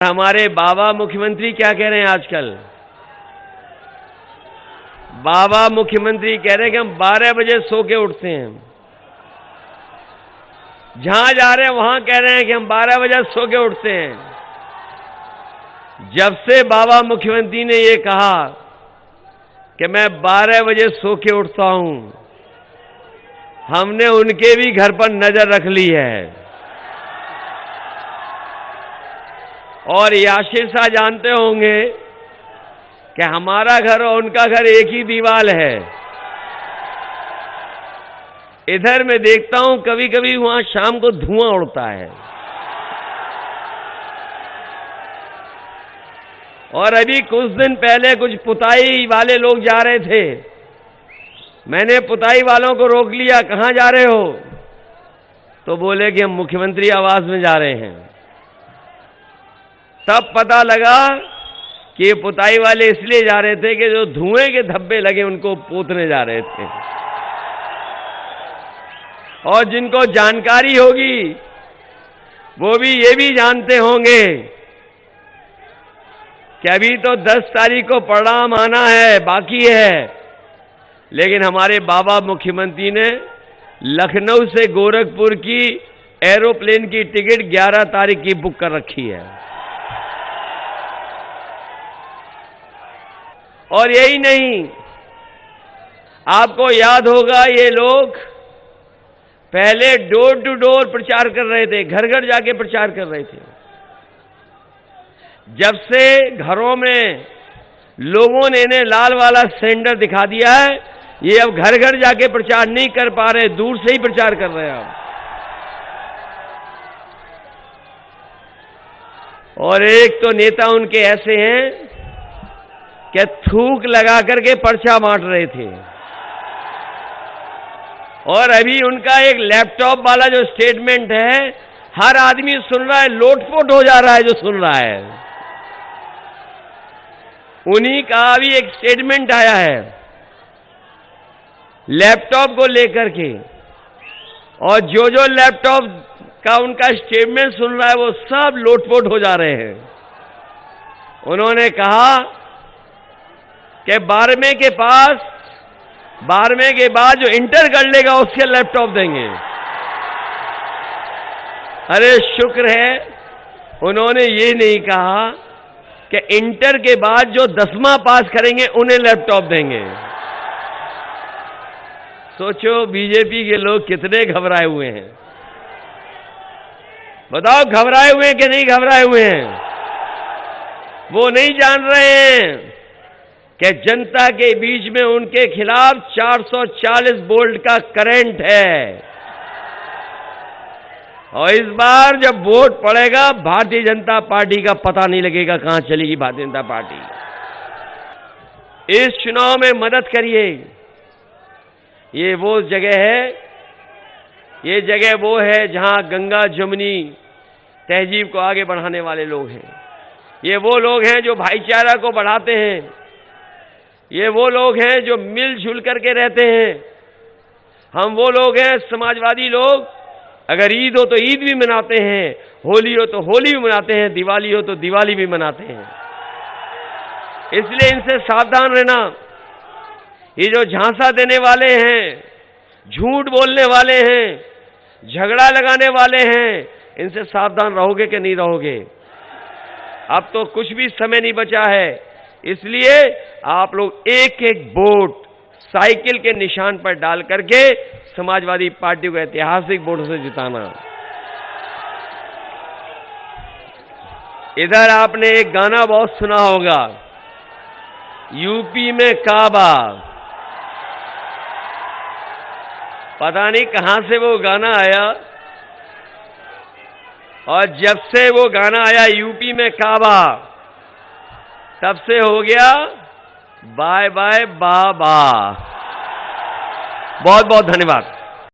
हमारे बाबा मुख्यमंत्री क्या कह रहे हैं आजकल? बाबा मुख्यमंत्री कह रहे हैं कि हम 12 बजे सो के उठते हैं। जहां जा रहे हैं वहां कह रहे हैं कि हम 12 बजे सो के उठते हैं। जब से बाबा मुख्यमंत्री ने ये कहा कि मैं 12 बजे सो के उठता हूं, हमने उनके भी घर पर नजर रख ली है। और याशिर साहब जानते होंगे कि हमारा घर और उनका घर एक ही दीवार है। इधर मैं देखता हूं कभी कभी वहां शाम को धुआं उड़ता है। और अभी कुछ दिन पहले कुछ पुताई वाले लोग जा रहे थे। मैंने पुताई वालों को रोक लिया, कहां जा रहे हो? तो बोले कि हम मुख्यमंत्री आवास में जा रहे हैं। तब पता लगा कि ये पुताई वाले इसलिए जा रहे थे कि जो धुएं के धब्बे लगे उनको पोतने जा रहे थे। और जिनको जानकारी होगी वो भी ये भी जानते होंगे कि अभी तो 10 तारीख को परिणाम आना है, बाकी है। लेकिन हमारे बाबा मुख्यमंत्री ने लखनऊ से गोरखपुर की एरोप्लेन की टिकट 11 तारीख की बुक कर रखी है। और यही नहीं, आपको याद होगा ये लोग पहले डोर टू डोर प्रचार कर रहे थे, घर घर जाके प्रचार कर रहे थे। जब से घरों में लोगों ने इन्हें लाल वाला सिलेंडर दिखा दिया है, ये अब घर घर जाके प्रचार नहीं कर पा रहे, दूर से ही प्रचार कर रहे हैं अब। और एक तो नेता उनके ऐसे हैं कि थूक लगा करके पर्चा बांट रहे थे। और अभी उनका एक लैपटॉप वाला जो स्टेटमेंट है, हर आदमी सुन रहा है, लोटपोट हो जा रहा है जो सुन रहा है। उन्हीं का भी एक स्टेटमेंट आया है लैपटॉप को लेकर के। और जो जो लैपटॉप का उनका स्टेटमेंट सुन रहा है वो सब लोटपोट हो जा रहे हैं। उन्होंने कहा कि 12वें के बाद जो इंटर कर लेगा उसके लैपटॉप देंगे। अरे शुक्र है उन्होंने ये नहीं कहा कि इंटर के बाद जो 10वां पास करेंगे उन्हें लैपटॉप देंगे। सोचो बीजेपी के लोग कितने घबराए हुए हैं। बताओ घबराए हुए हैं कि नहीं घबराए हुए हैं? वो नहीं जान रहे हैं कि जनता के बीच में उनके खिलाफ 440 वोल्ट का करंट है। और इस बार जब वोट पड़ेगा भारतीय जनता पार्टी का पता नहीं लगेगा कहां चलेगी भारतीय जनता पार्टी। इस चुनाव में मदद करिए। ये वो जगह है, ये जगह वो है जहां गंगा जमुनी तहजीब को आगे बढ़ाने वाले लोग हैं। ये वो लोग हैं जो भाईचारा को बढ़ाते हैं। ये वो लोग हैं जो मिलजुल करके रहते हैं। हम वो लोग हैं समाजवादी लोग, अगर ईद हो तो ईद भी मनाते हैं, होली हो तो होली भी मनाते हैं, दिवाली हो तो दिवाली भी मनाते हैं। इसलिए इनसे सावधान रहना। ये जो झांसा देने वाले हैं, झूठ बोलने वाले हैं, झगड़ा लगाने वाले हैं, इनसे सावधान रहोगे कि नहीं रहोगे? अब तो कुछ भी समय नहीं बचा है। इसलिए आप लोग एक एक वोट साइकिल के निशान पर डाल करके समाजवादी पार्टी को ऐतिहासिक वोटों से जिताना। इधर आपने एक गाना बहुत सुना होगा, यूपी में काबा। पता नहीं कहां से वो गाना आया, और जब से वो गाना आया यूपी में काबा, तब से हो गया बाय बाय बाबा। बहुत बहुत धन्यवाद।